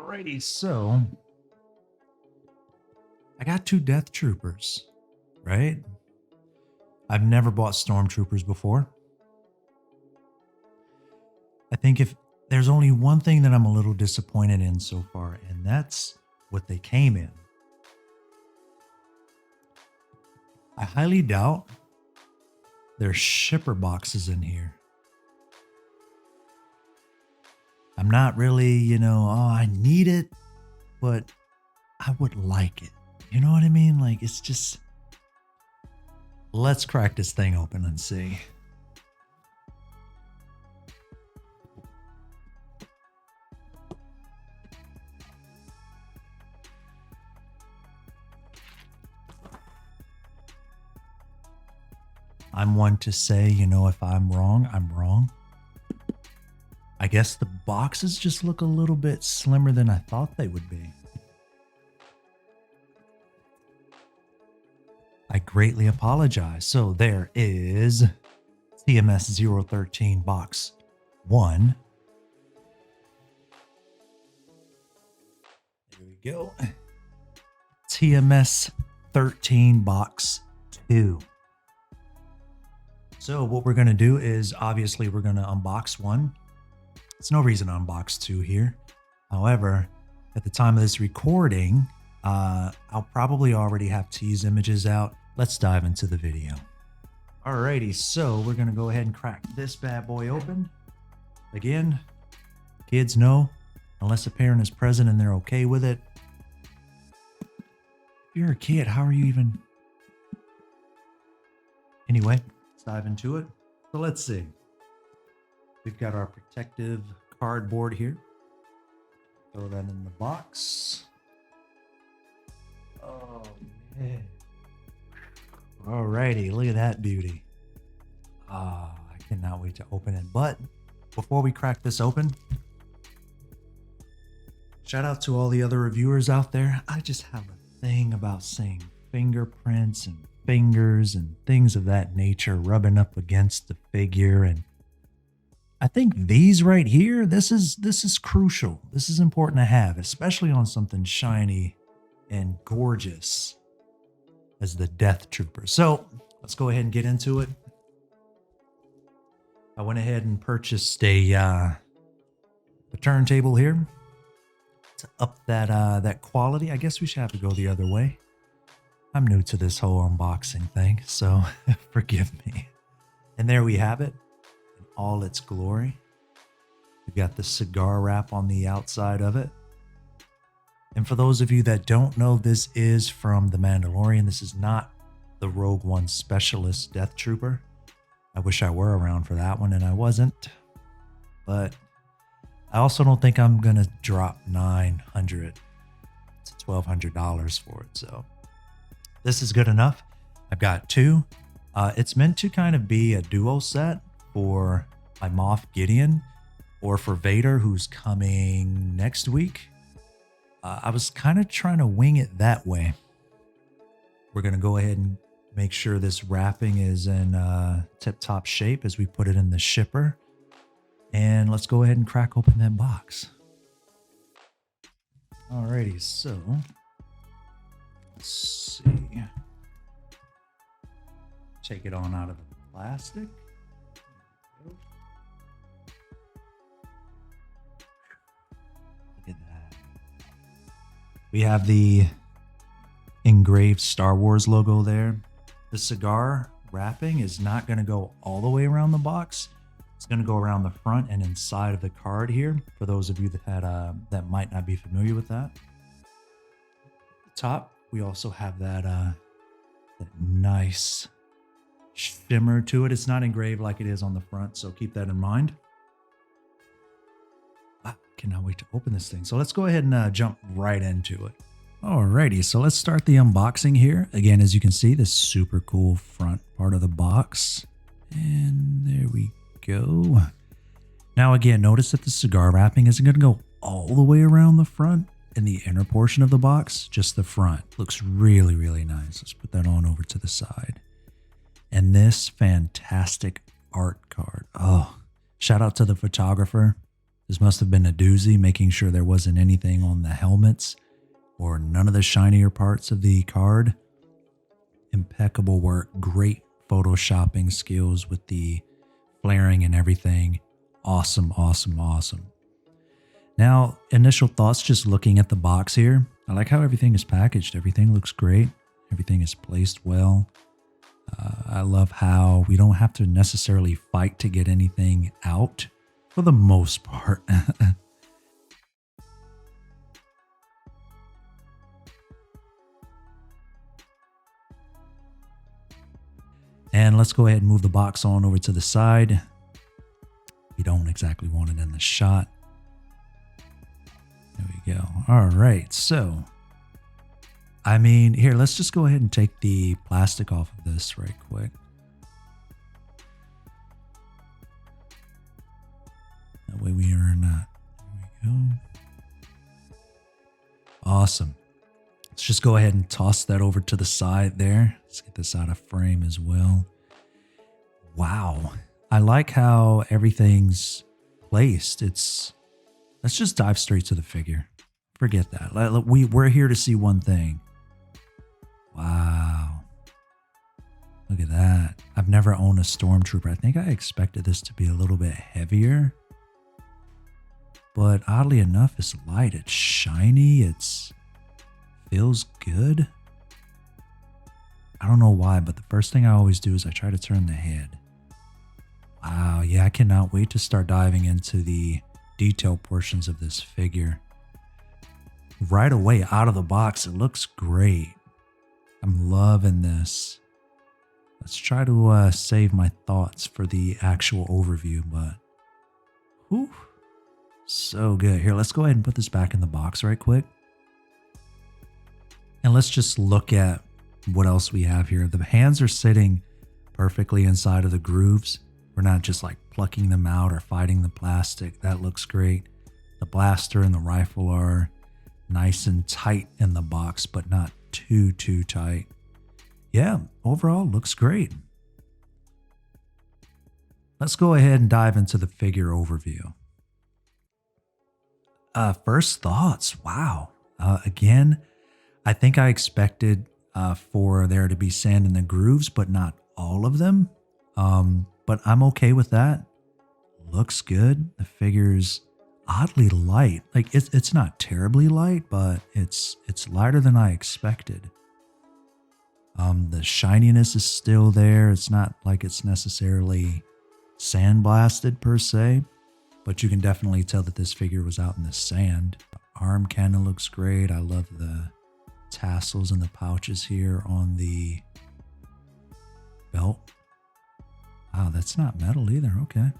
Alrighty, so I got two Death Troopers, right? I've never bought Stormtroopers before. I think if there's only one thing that I'm a little disappointed in so far, and that's what they came in. I highly doubt there's shipper boxes in here. I'm not really, oh, I need it, but I would like it. You know what I mean? Like, it's just, let's crack this thing open and see. I'm one to say, if I'm wrong, I'm wrong. I guess the boxes just look a little bit slimmer than I thought they would be. I greatly apologize. So there is TMS 013 box 1. There we go. TMS 13 box 2. So what we're going to do is obviously we're going to unbox 1. There's no reason to unbox 2 here. However, at the time of this recording, I'll probably already have tease images out. Let's dive into the video. Alrighty, so we're going to go ahead and crack this bad boy open. Again, kids know, unless a parent is present and they're okay with it. If you're a kid, how are you even... Anyway, let's dive into it. So let's see. We've got our protective cardboard here. Throw that in the box. Oh, man. Alrighty, look at that beauty. Ah, I cannot wait to open it. But before we crack this open, shout out to all the other reviewers out there. I just have a thing about seeing fingerprints and fingers and things of that nature rubbing up against the figure. And I think these right here, this is crucial. This is important to have, especially on something shiny and gorgeous as the Death Trooper. So let's go ahead and get into it. I went ahead and purchased a turntable here to up that quality. I guess we should have to go the other way. I'm new to this whole unboxing thing, so forgive me. And there we have it in all its glory. We've got the cigar wrap on the outside of it. And for those of you that don't know, this is from The Mandalorian. This is not the Rogue One Specialist Death Trooper. I wish I were around for that one, and I wasn't. But I also don't think I'm going to drop $900 to $1,200 for it. So this is good enough. I've got 2. It's meant to kind of be a duo set for my Moff Gideon or for Vader, who's coming next week. I was kind of trying to wing it that way. We're going to go ahead and make sure this wrapping is in tip-top shape as we put it in the shipper. And let's go ahead and crack open that box. Alrighty, so let's see. Take it on out of the plastic. Look at that. We have the engraved Star Wars logo there. The cigar wrapping is not going to go all the way around the box. It's going to go around the front and inside of the card here, for those of you that might not be familiar with that. At the top, we also have that nice shimmer to it. It's not engraved like it is on the front, so keep that in mind. I cannot wait to open this thing. So let's go ahead and jump right into it. Alrighty, so let's start the unboxing here. Again, as you can see, this super cool front part of the box. And there we go. Now again, notice that the cigar wrapping isn't going to go all the way around the front in the inner portion of the box, just the front. Looks really, really nice. Let's put that on over to the side. And this fantastic art card. Oh, shout out to the photographer. This must have been a doozy, making sure there wasn't anything on the helmets or none of the shinier parts of the card. Impeccable work. Great photoshopping skills with the flaring and everything. Awesome, awesome, awesome. Now, initial thoughts just looking at the box here. I like how everything is packaged. Everything looks great. Everything is placed well. I love how we don't have to necessarily fight to get anything out for the most part. And let's go ahead and move the box on over to the side. We don't exactly want it in the shot. There we go. All right, so I mean, here, let's just go ahead and take the plastic off of this right quick. That way we are not. There we go. Awesome. Let's just go ahead and toss that over to the side there. Let's get this out of frame as well. Wow. I like how everything's placed. Let's just dive straight to the figure. Forget that. We're here to see one thing. Wow. Look at that. I've never owned a Stormtrooper. I think I expected this to be a little bit heavier. But oddly enough, it's light. It's shiny. It feels good. I don't know why, but the first thing I always do is I try to turn the head. Wow. Yeah, I cannot wait to start diving into the detail portions of this figure. Right away, out of the box, it looks great. I'm loving this. Let's try to save my thoughts for the actual overview, but whew, so good. Here, let's go ahead and put this back in the box right quick. And let's just look at what else we have here. The hands are sitting perfectly inside of the grooves. We're not just like plucking them out or fighting the plastic. That looks great. The blaster and the rifle are nice and tight in the box, but not too tight. Yeah, overall looks great. Let's go ahead and dive into the figure overview. First thoughts. Wow. Again, I think I expected for there to be sand in the grooves, but not all of them. But I'm okay with that. Looks good. The figure's oddly light. Like it's not terribly light, but it's lighter than I expected. The shininess is still there. It's not like it's necessarily sandblasted per se, but you can definitely tell that this figure was out in the sand. The arm cannon looks great. I love the tassels and the pouches here on the belt. Wow, that's not metal either. Okay.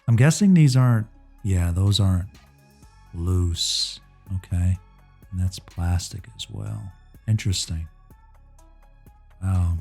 I'm guessing these aren't, yeah, those aren't loose. Okay. And that's plastic as well. Interesting. Wow.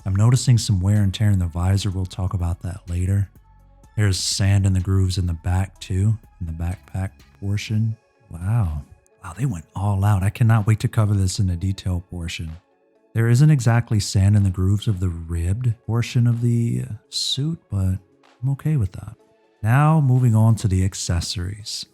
I'm noticing some wear and tear in the visor. We'll talk about that later. There's sand in the grooves in the back too, in the backpack portion. Wow. Wow, they went all out. I cannot wait to cover this in the detail portion. There isn't exactly sand in the grooves of the ribbed portion of the suit, but I'm okay with that. Now moving on to the accessories.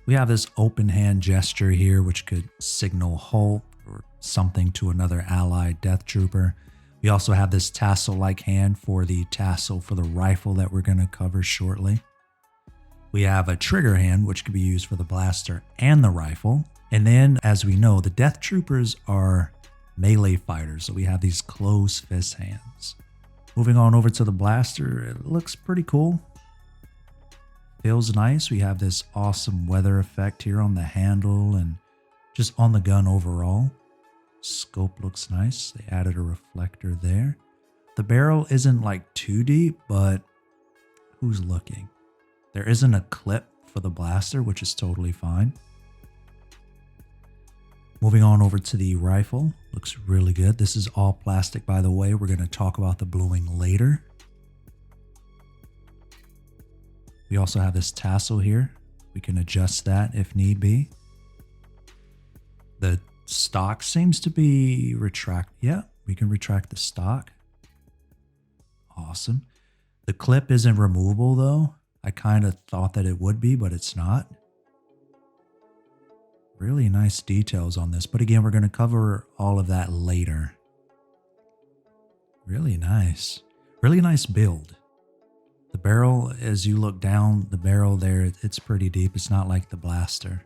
We have this open hand gesture here, which could signal halt or something to another allied death trooper. We also have this tassel-like hand for the tassel for the rifle that we're going to cover shortly. We have a trigger hand, which could be used for the blaster and the rifle. And then, as we know, the death troopers are melee fighters, so we have these closed fist hands. Moving on over to the blaster, it looks pretty cool. Feels nice. We have this awesome weather effect here on the handle and just on the gun overall. Scope looks nice. They added a reflector there. The barrel isn't like too deep, but who's looking? There isn't a clip for the blaster, which is totally fine. Moving on over to the rifle. Looks really good. This is all plastic, by the way. We're going to talk about the bluing later. We also have this tassel here. We can adjust that if need be. The stock seems to be retract. Yeah, we can retract the stock. Awesome. The clip isn't removable though. I kind of thought that it would be, but it's not. Really nice details on this. But again, we're going to cover all of that later. Really nice. Really nice build. The barrel, as you look down the barrel there, it's pretty deep. It's not like the blaster.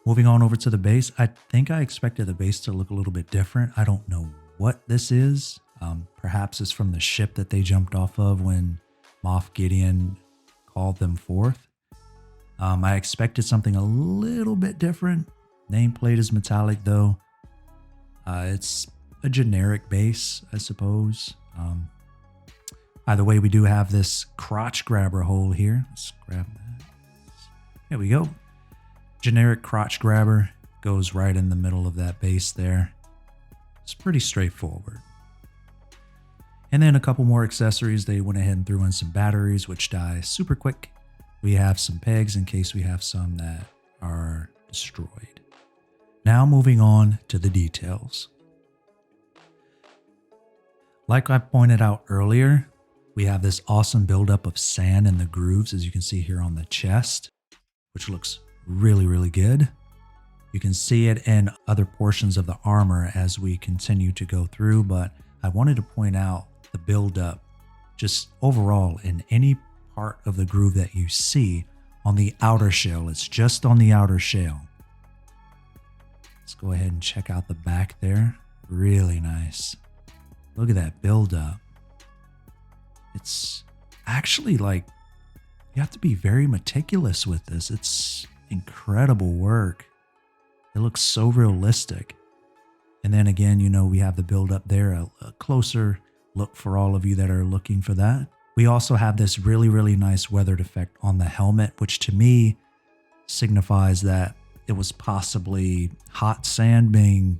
Moving on over to the base, I think I expected the base to look a little bit different. I don't know what this is. Perhaps it's from the ship that they jumped off of when Moff Gideon called them forth. I expected something a little bit different. Nameplate is metallic though. It's a generic base, I suppose. Either way, we do have this crotch grabber hole here. Let's grab that. There we go. Generic crotch grabber goes right in the middle of that base there. It's pretty straightforward. And then a couple more accessories. They went ahead and threw in some batteries, which die super quick. We have some pegs in case we have some that are destroyed. Now moving on to the details. Like I pointed out earlier, we have this awesome buildup of sand in the grooves, as you can see here on the chest, which looks really, really good. You can see it in other portions of the armor as we continue to go through, but I wanted to point out the buildup just overall in any part of the groove that you see on the outer shell. It's just on the outer shell. Let's go ahead and check out the back there. Really nice. Look at that buildup. It's actually like, you have to be very meticulous with this. It's incredible work. It looks so realistic. And then again, you know, we have the buildup there, a closer look for all of you that are looking for that. We also have this really, really nice weathered effect on the helmet, which to me signifies that it was possibly hot sand being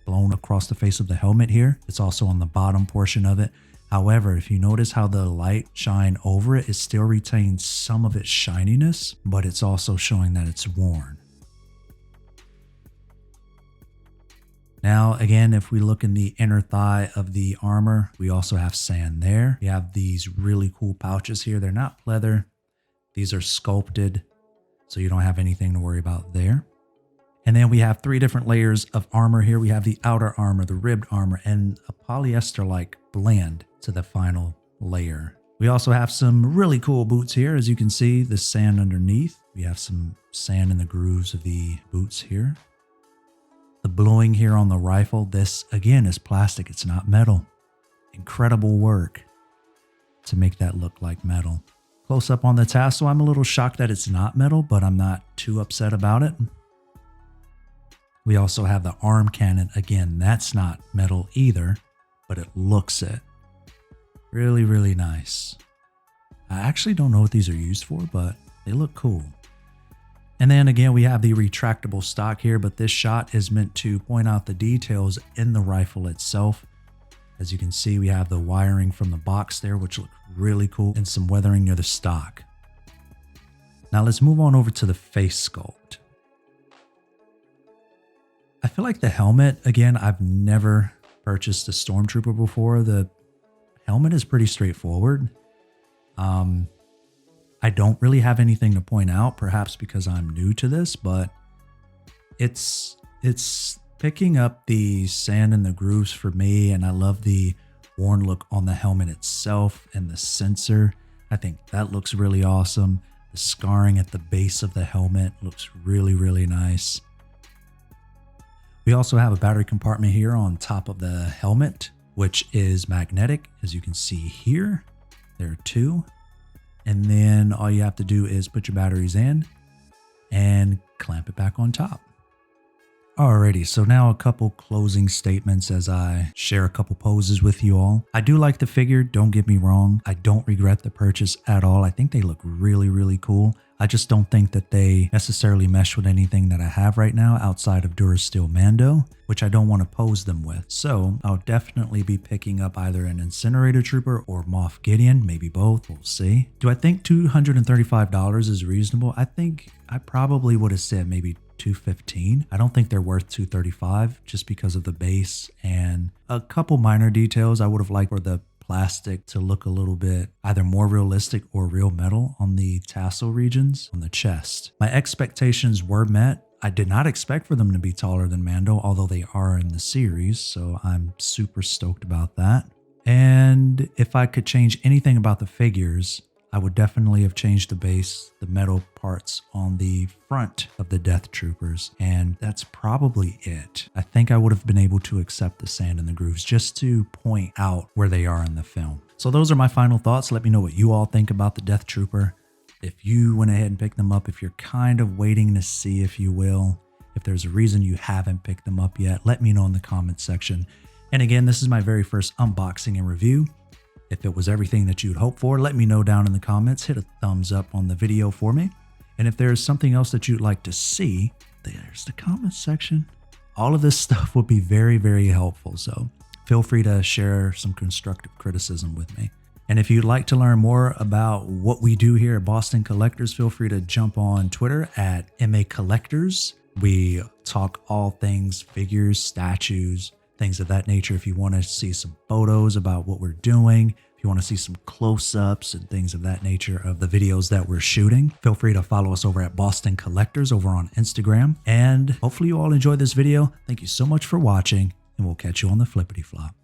blown across the face of the helmet here. It's also on the bottom portion of it. However, if you notice how the light shine over it, it still retains some of its shininess, but it's also showing that it's worn. Now, again, if we look in the inner thigh of the armor, we also have sand there. We have these really cool pouches here. They're not leather. These are sculpted, so you don't have anything to worry about there. And then we have 3 different layers of armor here. We have the outer armor, the ribbed armor, and a polyester-like blend to the final layer. We also have some really cool boots here. As you can see, the sand underneath. We have some sand in the grooves of the boots here. The bluing here on the rifle, this again is plastic, it's not metal. Incredible work to make that look like metal. Close up on the tassel, I'm a little shocked that it's not metal, but I'm not too upset about it. We also have the arm cannon. Again, that's not metal either, but it looks it. Really, really nice. I actually don't know what these are used for, but they look cool. And then again, we have the retractable stock here, but this shot is meant to point out the details in the rifle itself. As you can see, we have the wiring from the box there, which look really cool, and some weathering near the stock. Now let's move on over to the face sculpt. I feel like the helmet, again, I've never purchased a Stormtrooper before. The helmet is pretty straightforward. I don't really have anything to point out, perhaps because I'm new to this, but it's picking up the sand in the grooves for me, and I love the worn look on the helmet itself and the sensor. I think that looks really awesome. The scarring at the base of the helmet looks really, really nice. We also have a battery compartment here on top of the helmet, which is magnetic, as you can see here. There are 2. And then all you have to do is put your batteries in and clamp it back on top. Alrighty, so now a couple closing statements as I share a couple poses with you all. I do like the figure, don't get me wrong. I don't regret the purchase at all. I think they look really, really cool. I just don't think that they necessarily mesh with anything that I have right now outside of Durasteel Mando, which I don't want to pose them with. So I'll definitely be picking up either an Incinerator Trooper or Moff Gideon, maybe both, we'll see. Do I think $235 is reasonable? I think I probably would have said maybe $215. I don't think they're worth $235 just because of the base and a couple minor details I would have liked for the plastic to look a little bit either more realistic or real metal on the tassel regions on the chest. My expectations were met. I did not expect for them to be taller than Mando, although they are in the series, so I'm super stoked about that. And if I could change anything about the figures, I would definitely have changed the base, the metal parts on the front of the Death Troopers, and that's probably it. I think I would have been able to accept the sand and the grooves just to point out where they are in the film. So those are my final thoughts. Let me know what you all think about the Death Trooper. If you went ahead and picked them up, if you're kind of waiting to see, if you will, if there's a reason you haven't picked them up yet, let me know in the comments section. And again, this is my very first unboxing and review. If it was everything that you'd hope for, let me know down in the comments. Hit a thumbs up on the video for me. And if there's something else that you'd like to see, there's the comments section. All of this stuff would be very, very helpful. So feel free to share some constructive criticism with me. And if you'd like to learn more about what we do here at Boston Collectors, feel free to jump on Twitter at MA Collectors. We talk all things figures, statues, things of that nature. If you want to see some photos about what we're doing, if you want to see some close-ups and things of that nature of the videos that we're shooting, feel free to follow us over at Boston Collectors over on Instagram. And hopefully you all enjoyed this video. Thank you so much for watching, and we'll catch you on the flippity flop.